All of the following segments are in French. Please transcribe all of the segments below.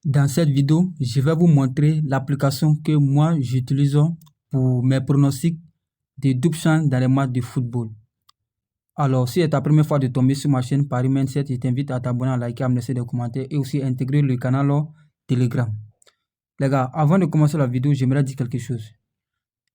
Dans cette vidéo, je vais vous montrer l'application que moi j'utilise pour mes pronostics de double chance dans les matchs de football. Alors, si c'est ta première fois de tomber sur ma chaîne Paris Mindset, je t'invite à t'abonner, à liker, à me laisser des commentaires et aussi à intégrer le canal Telegram. Les gars, avant de commencer la vidéo, j'aimerais dire quelque chose.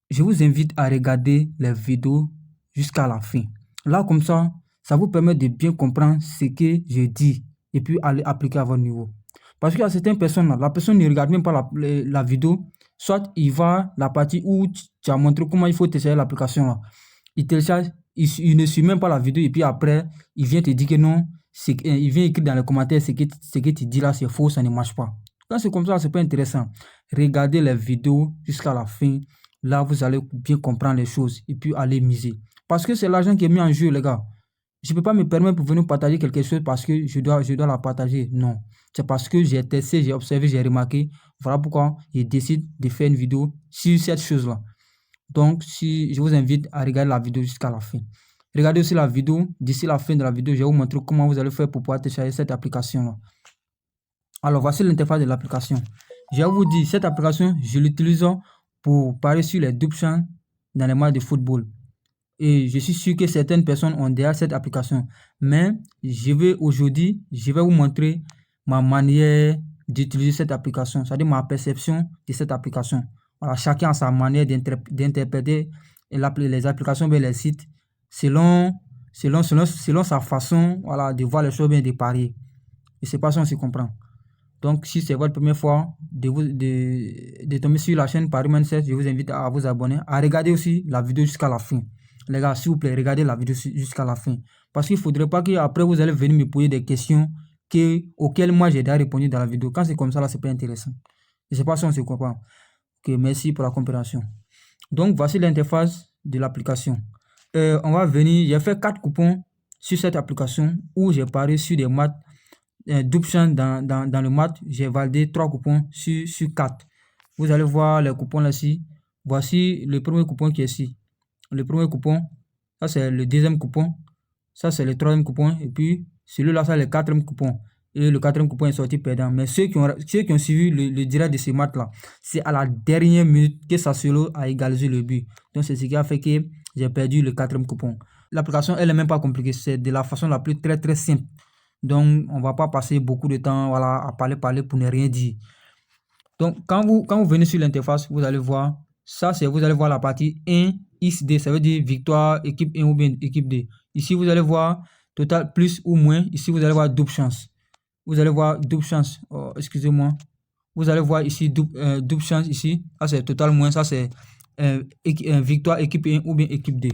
Je vous invite à regarder les vidéos jusqu'à la fin. Là, comme ça vous permet de bien comprendre ce que je dis et puis aller appliquer à votre niveau. Parce qu'il y a certaines personnes, la personne ne regarde même pas la vidéo, soit il va la partie où tu as montré comment il faut télécharger l'application là. Il télécharge, il ne suit même pas la vidéo et puis après, il vient te dire que non, il vient écrire dans les commentaires ce que tu dis là, c'est faux, ça ne marche pas. Quand c'est comme ça, c'est pas intéressant. Regardez les vidéos jusqu'à la fin. Là, vous allez bien comprendre les choses et puis aller miser. Parce que c'est l'argent qui est mis en jeu, les gars. Je ne peux pas me permettre de venir partager quelque chose parce que je dois la partager. Non. C'est parce que j'ai testé, j'ai observé, j'ai remarqué. Voilà pourquoi je décide de faire une vidéo sur cette chose-là. Donc, je vous invite à regarder la vidéo jusqu'à la fin. Regardez aussi la vidéo. D'ici la fin de la vidéo, je vais vous montrer comment vous allez faire pour pouvoir télécharger cette application-là. Alors, voici l'interface de l'application. Je vais vous dire, cette application, je l'utilise pour parier sur les double chances dans les matchs de football. Et je suis sûr que certaines personnes ont déjà cette application. Mais aujourd'hui, je vais vous montrer ma manière d'utiliser cette application, c'est-à-dire ma perception de cette application. Voilà, chacun a sa manière d'interpréter les applications et les sites selon sa façon, voilà, de voir les choses bien, de parier. Et c'est pas ça, on se comprend. Donc, si c'est votre première fois de tomber sur la chaîne Paris Mindset, je vous invite à vous abonner, à regarder aussi la vidéo jusqu'à la fin. Les gars, s'il vous plaît, regardez la vidéo jusqu'à la fin. Parce qu'il ne faudrait pas qu'après, vous allez venir me poser des questions auxquelles moi, j'ai déjà répondu dans la vidéo. Quand c'est comme ça, là, c'est pas intéressant. Je ne sais pas si on se comprend. Ok, merci pour la compréhension. Donc, voici l'interface de l'application. On va venir, j'ai fait 4 coupons sur cette application où j'ai parié sur des matchs double chance dans le match. J'ai validé 3 coupons sur 4. Vous allez voir les coupons là-ci. Voici le premier coupon qui est ici. Le premier coupon, ça c'est le deuxième coupon, ça c'est le troisième coupon, et puis celui-là, c'est le quatrième coupon. Et le quatrième coupon est sorti perdant. Mais ceux qui ont suivi le direct de ce match-là, c'est à la dernière minute que Sassuolo a égalisé le but. Donc c'est ce qui a fait que j'ai perdu le quatrième coupon. L'application, elle n'est même pas compliquée. C'est de la façon la plus très simple. Donc on ne va pas passer beaucoup de temps, voilà, à parler pour ne rien dire. Donc quand vous venez sur l'interface, vous allez voir, vous allez voir la partie 1 XD, ça veut dire victoire, équipe 1 ou bien équipe 2. Ici, vous allez voir total plus ou moins. Ici, vous allez voir double chance. Vous allez voir double chance. Oh, excusez-moi. Vous allez voir ici double chance ici. Ça, c'est total moins. Ça, c'est victoire, équipe 1 ou bien équipe 2.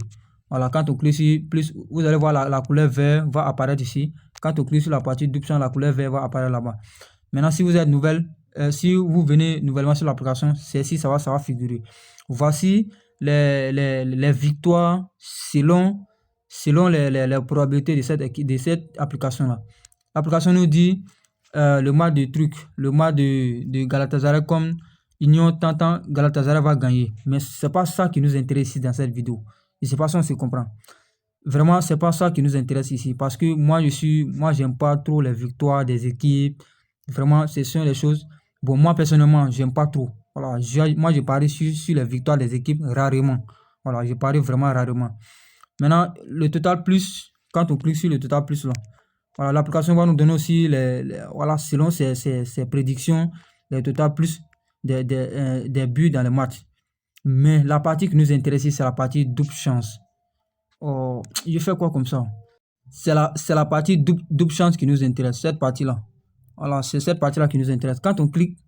Voilà, quand on clique sur plus, vous allez voir la couleur vert va apparaître ici. Quand on clique sur la partie double chance, la couleur vert va apparaître là-bas. Maintenant, si vous êtes nouvelle, si vous venez nouvellement sur l'application, c'est ici, ça va figurer. Voici les victoires selon les probabilités de cette application-là. L'application nous dit le match de truc, le match de Galatasaray comme Union Tantan, Galatasaray va gagner. Mais ce n'est pas ça qui nous intéresse ici dans cette vidéo. Et c'est pas ça, on se comprend. Vraiment, c'est pas ça qui nous intéresse ici. Parce que moi, j'aime pas trop les victoires des équipes. Vraiment, ce sont les choses. Bon, moi, personnellement, j'aime pas trop. Voilà, moi, je parie sur les victoires des équipes rarement. Voilà, je parie vraiment rarement. Maintenant, le total plus, quand on clique sur le total plus là, voilà, l'application va nous donner aussi voilà, selon ses prédictions, le total plus des buts dans le match. Mais la partie qui nous intéresse, c'est la partie double chance. Oh, je fais quoi comme ça? C'est la partie double chance qui nous intéresse, cette partie-là. Voilà, c'est cette partie-là qui nous intéresse. Quand on clique,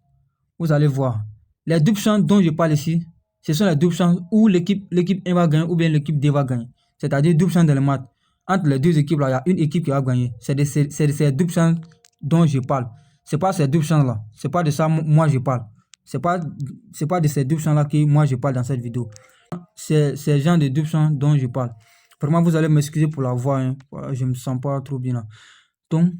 vous allez voir. Les double chances dont je parle ici, ce sont les double chances où l'équipe 1 va gagner ou bien l'équipe 2 va gagner. C'est-à-dire double chance dans le match. Entre les deux équipes, là, il y a une équipe qui va gagner. C'est de ces double chances dont je parle. Ce n'est pas ces double chances-là. Ce n'est pas de ça moi je parle. Ce n'est pas de ces double chances-là que moi je parle dans cette vidéo. C'est ces gens de double chances dont je parle. Vraiment, vous allez m'excuser pour la voix. Hein. Voilà, je ne me sens pas trop bien là. Donc,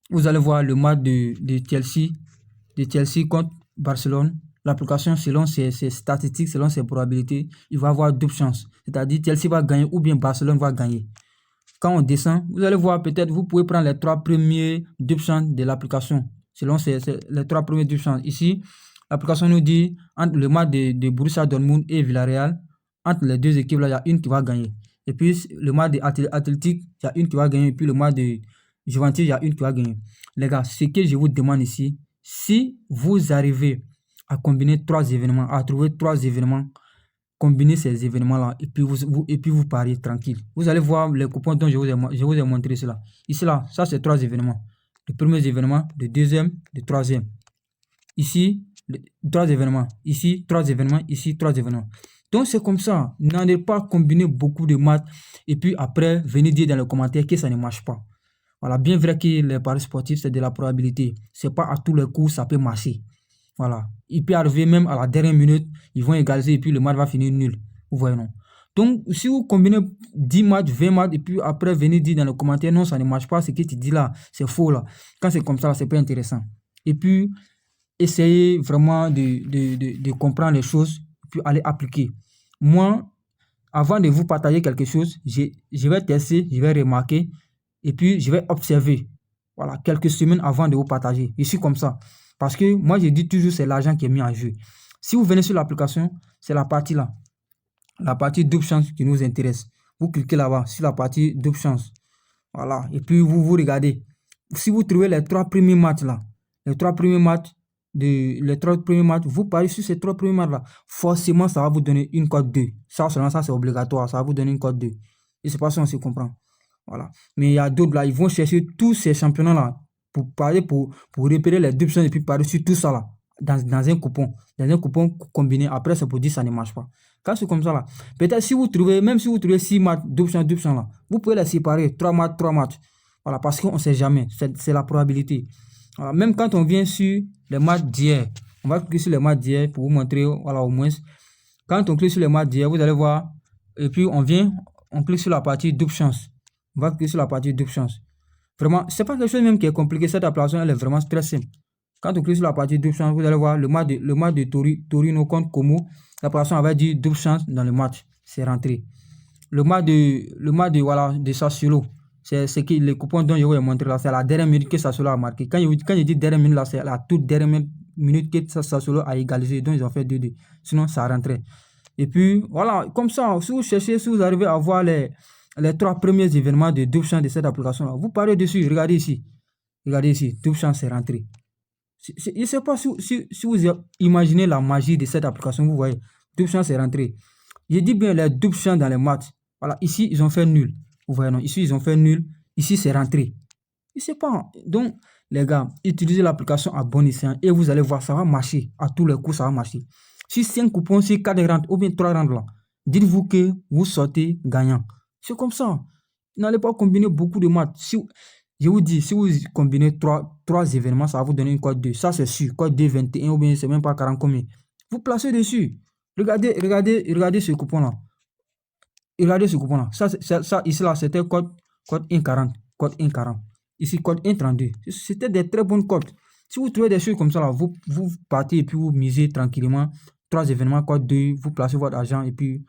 vous allez voir le match de Chelsea contre Barcelone. L'application, selon ses statistiques, selon ses probabilités, il va avoir double chance. C'est-à-dire Chelsea va gagner ou bien Barcelone va gagner. Quand on descend, vous allez voir peut-être, vous pouvez prendre les 3 premiers double chances de l'application. selon les 3 premiers double chance. Ici, l'application nous dit entre le match de Borussia Dortmund et Villarreal, entre les deux équipes là, il y a une qui va gagner. Et puis le match de Athletic, il y a une qui va gagner. Et puis le match de Juventus, il y a une qui va gagner. Les gars, ce que je vous demande ici, si vous arrivez à combiner 3 événements, à trouver 3 événements, combinez ces événements-là et puis vous pariez tranquille. Vous allez voir les coupons dont je vous ai montré cela. Ici, là, ça c'est 3 événements. Le premier événement, le deuxième, le troisième. Ici, 3 événements. Ici, 3 événements. Ici, 3 événements. Donc, c'est comme ça. N'allez pas combiner beaucoup de maths et puis après, venez dire dans les commentaires que ça ne marche pas. Voilà, bien vrai que les paris sportifs, c'est de la probabilité. C'est pas à tous les coups, ça peut marcher. Voilà. Il peut arriver même à la dernière minute, ils vont égaliser et puis le match va finir nul. Vous voyez, non? Donc, si vous combinez 10 matchs, 20 matchs, et puis après, venez dire dans les commentaires, non, ça ne marche pas, ce que tu dis là, c'est faux là. Quand c'est comme ça, c'est pas intéressant. Et puis, essayez vraiment de comprendre les choses, puis aller appliquer. Moi, avant de vous partager quelque chose, je vais tester, je vais remarquer, et puis je vais observer. Voilà, quelques semaines avant de vous partager. Je suis comme ça. Parce que moi, je dis toujours, c'est l'argent qui est mis en jeu. Si vous venez sur l'application, c'est la partie là. La partie double chance qui nous intéresse. Vous cliquez là-bas, sur la partie double chance. Voilà. Et puis, vous regardez. Si vous trouvez les 3 premiers matchs là, les 3 premiers matchs, vous pariez sur ces 3 premiers matchs là, forcément, ça va vous donner une cote 2. Ça, seulement, ça, c'est obligatoire. Ça va vous donner une cote 2. Et c'est pas ça, on se comprend. Voilà. Mais il y a d'autres là, ils vont chercher tous ces championnats là pour parier, pour repérer les deux options et puis parier sur tout ça là, dans un coupon. Dans un coupon combiné. Après, c'est pour dire que ça ne marche pas. Quand c'est comme ça là, peut-être si vous trouvez, même si vous trouvez 6 matchs, d'options là, vous pouvez les séparer, 3 matchs. Voilà, parce qu'on ne sait jamais. C'est la probabilité. Voilà. Même quand on vient sur les matchs d'hier, on va cliquer sur les matchs d'hier pour vous montrer, voilà, au moins. Quand on clique sur les matchs d'hier, vous allez voir, et puis on clique sur la partie double chance. On va cliquer sur la partie double chance. Vraiment, c'est pas quelque chose même qui est compliqué. Cette application, elle est vraiment très simple. Quand on clique sur la partie double chance, vous allez voir le match de Torino contre Como. L'application avait dit double chance dans le match. C'est rentré. Le match de Sassuolo, c'est le coupon dont je vous ai montré là. C'est la dernière minute que Sassuolo a marqué. Quand je dis dernière minute là, c'est la toute dernière minute que Sassuolo a égalisé. Donc ils ont fait 2-2. Sinon, ça rentrait. Et puis, voilà, comme ça, si vous cherchez, si vous arrivez à voir les 3 premiers événements de double chance de cette application-là, vous parlez dessus, regardez ici. Regardez ici, double chance c'est rentré. Je ne sais pas si vous imaginez la magie de cette application, vous voyez, double chance c'est rentré. Je dis bien les double chance dans les matchs. Voilà, ici, ils ont fait nul. Vous voyez, non, ici, ils ont fait nul. Ici, c'est rentré. Je ne sais pas. Donc, les gars, utilisez l'application à bon escient et vous allez voir, ça va marcher. À tous les coups, ça va marcher. Si 5 coupons, si 4 rentrent ou bien 3 rentrent là, dites-vous que vous sortez gagnant. C'est comme ça. N'allez pas combiner beaucoup de maths. Je vous dis, si vous combinez 3 événements, ça va vous donner une cote 2. Ça, c'est sûr. Cote 2, 21 ou bien c'est même pas 40 combien. Vous placez dessus. Regardez ce coupon-là. Regardez ce coupon-là. Ça, ici, là, c'était cote 1,40. Cote 1,40. Ici, cote 1,32. C'était des très bonnes cotes. Si vous trouvez des choses comme ça, là, vous partez et puis vous misez tranquillement. 3 événements, cote 2, vous placez votre argent et puis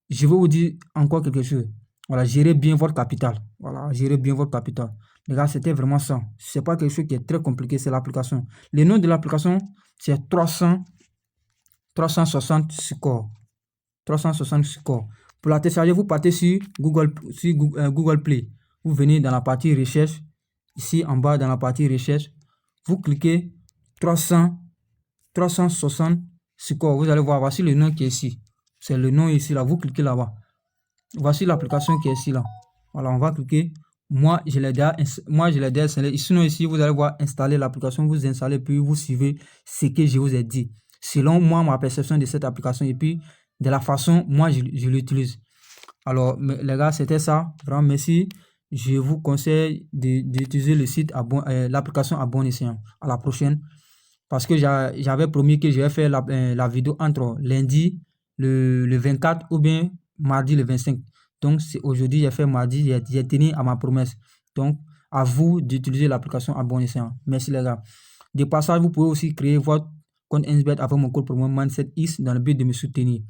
je vais vous dire encore quelque chose. Voilà, gérez bien votre capital. Voilà, gérez bien votre capital. Les gars, c'était vraiment ça. C'est pas quelque chose qui est très compliqué, c'est l'application. Le nom de l'application, c'est 360 score. 360 score. Pour la télécharger, vous partez sur Google Play. Vous venez dans la partie recherche. Ici, en bas, dans la partie recherche, vous cliquez 360 score. Vous allez voir, voici le nom qui est ici. C'est le nom ici, là. Vous cliquez là-bas. Voici l'application qui est ici, là. Voilà, on va cliquer. Moi, je l'ai déjà installé. Sinon, ici, vous allez voir installer l'application. Vous installez, puis vous suivez ce que je vous ai dit. Selon moi, ma perception de cette application et puis de la façon, moi, je l'utilise. Alors, les gars, c'était ça. Vraiment, merci. Je vous conseille d'utiliser le site, l'application à bon escient. À la prochaine. Parce que j'avais promis que je vais faire la vidéo entre lundi, le 24 ou bien mardi, le 25. Donc, aujourd'hui, j'ai fait mardi, j'ai tenu à ma promesse. Donc, à vous d'utiliser l'application à bon escient. Merci les gars. De passage, vous pouvez aussi créer votre compte NSBet avec mon code promo MAN7X dans le but de me soutenir.